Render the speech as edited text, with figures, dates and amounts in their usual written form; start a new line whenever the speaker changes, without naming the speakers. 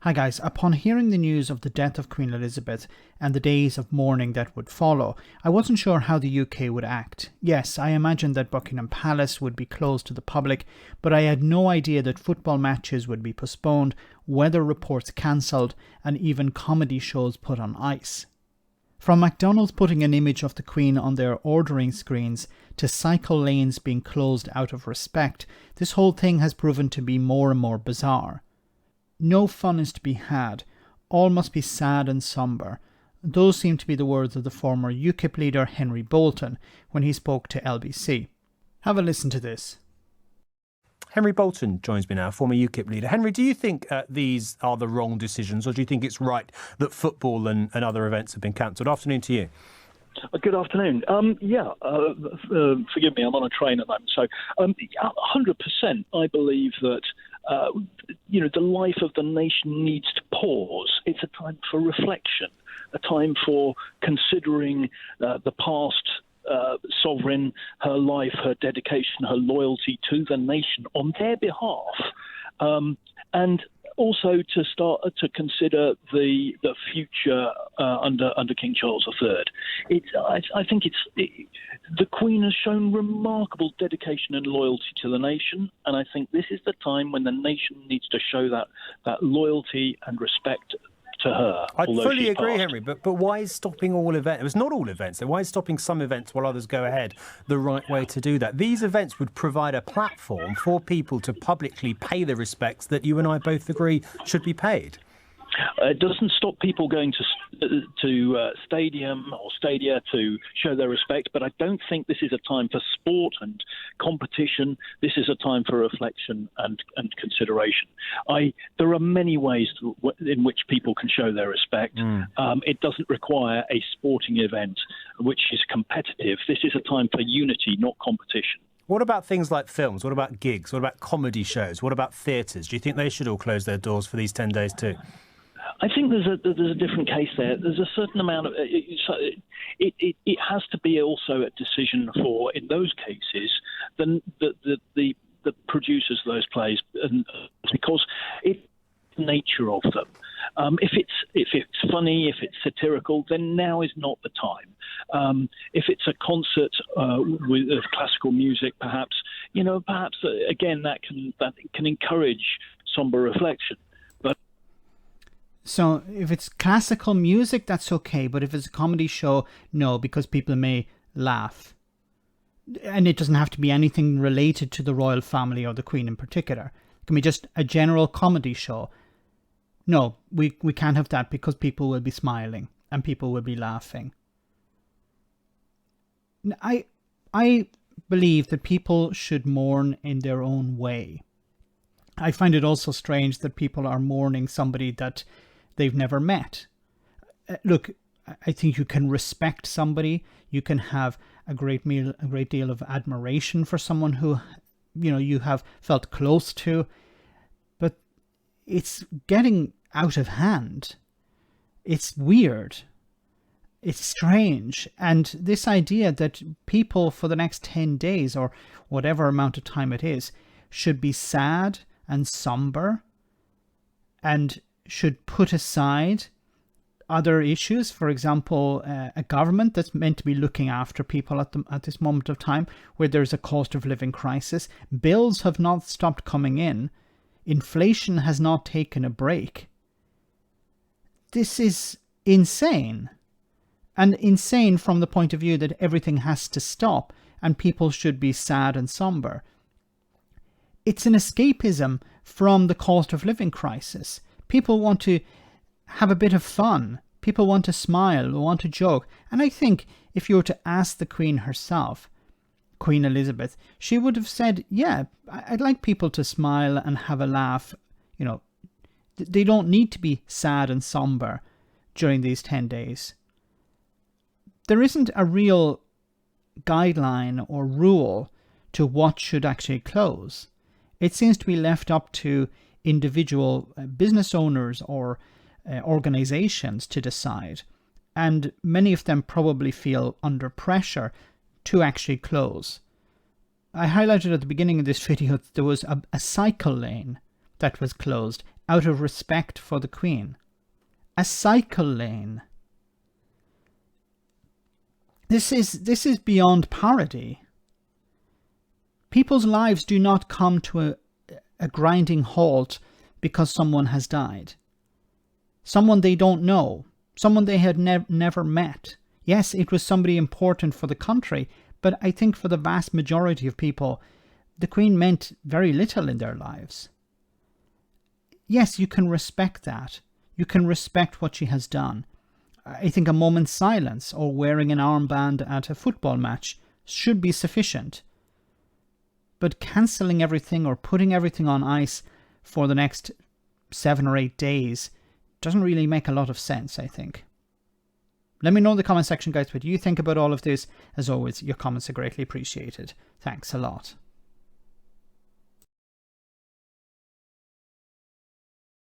Hi guys, upon hearing the news of the death of Queen Elizabeth and the days of mourning that would follow, I wasn't sure how the UK would act. Yes, I imagined that Buckingham Palace would be closed to the public, but I had no idea that football matches would be postponed, weather reports cancelled, and even comedy shows put on ice. From McDonald's putting an image of the Queen on their ordering screens to cycle lanes being closed out of respect, this whole thing has proven to be more and more bizarre. No fun is to be had. All must be sad and sombre. Those seem to be the words of the former UKIP leader Heny Bolton when he spoke to LBC. Have a listen to this.
Heny Bolton joins me now, former UKIP leader. Henry, do you think these are the wrong decisions, or do you think it's right that football and other events have been cancelled? Afternoon to you.
Good afternoon. Forgive me, I'm on a train at the moment. So 100% I believe that, the life of the nation needs to pause. It's a time for reflection, a time for considering the past sovereign, her life, her dedication, her loyalty to the nation on their behalf. And also to start to consider the future under King Charles III. I think the Queen has shown remarkable dedication and loyalty to the nation, and I think this is the time when the nation needs to show that loyalty and respect to her.
I fully agree, Henry, but why is stopping all events? It was not all events. Why is stopping some events while others go ahead the right way to do that? These events would provide a platform for people to publicly pay the respects that you and I both agree should be paid.
It doesn't stop people going to stadium or stadia to show their respect, but I don't think this is a time for sport and competition. This is a time for reflection and consideration. There are many ways in which people can show their respect. It doesn't require a sporting event which is competitive. This is a time for unity, not competition.
What about things like films? What about gigs? What about comedy shows? What about theatres? Do you think they should all close their doors for these 10 days too?
I think there's a different case there. There's a certain amount of it has to be also a decision for, in those cases, the producers of those plays, because it's the nature of them. If it's funny, if it's satirical, then now is not the time. If it's a concert with classical music, perhaps again that can encourage somber reflection.
So if it's classical music, that's okay. But if it's a comedy show, no, because people may laugh. And it doesn't have to be anything related to the royal family or the Queen in particular. It can be just a general comedy show. No, we can't have that because people will be smiling and people will be laughing. I believe that people should mourn in their own way. I find it also strange that people are mourning somebody that they've never met. Look, I think you can respect somebody. You can have a great deal of admiration for someone who, you have felt close to. But it's getting out of hand. It's weird. It's strange. And this idea that people for the next 10 days or whatever amount of time it is should be sad and somber and should put aside other issues. For example, a government that's meant to be looking after people at this moment of time where there's a cost of living crisis. Bills have not stopped coming in. Inflation has not taken a break. This is insane. And insane from the point of view that everything has to stop and people should be sad and somber. It's an escapism from the cost of living crisis. People want to have a bit of fun. People want to smile, want to joke. And I think if you were to ask the Queen herself, Queen Elizabeth, she would have said, yeah, I'd like people to smile and have a laugh. They don't need to be sad and somber during these 10 days. There isn't a real guideline or rule to what should actually close. It seems to be left up to individual business owners or organizations to decide. And many of them probably feel under pressure to actually close. I highlighted at the beginning of this video that there was a cycle lane that was closed. out of respect for the Queen. A cycle lane. This is beyond parody. People's lives do not come to a grinding halt because someone has died. Someone they don't know. Someone they had never met. Yes, it was somebody important for the country, but I think for the vast majority of people, the Queen meant very little in their lives. Yes, you can respect that. You can respect what she has done. I think a moment's silence or wearing an armband at a football match should be sufficient. But cancelling everything or putting everything on ice for the next 7 or 8 days doesn't really make a lot of sense, I think. Let me know in the comment section, guys, what you think about all of this. As always, your comments are greatly appreciated. Thanks a lot.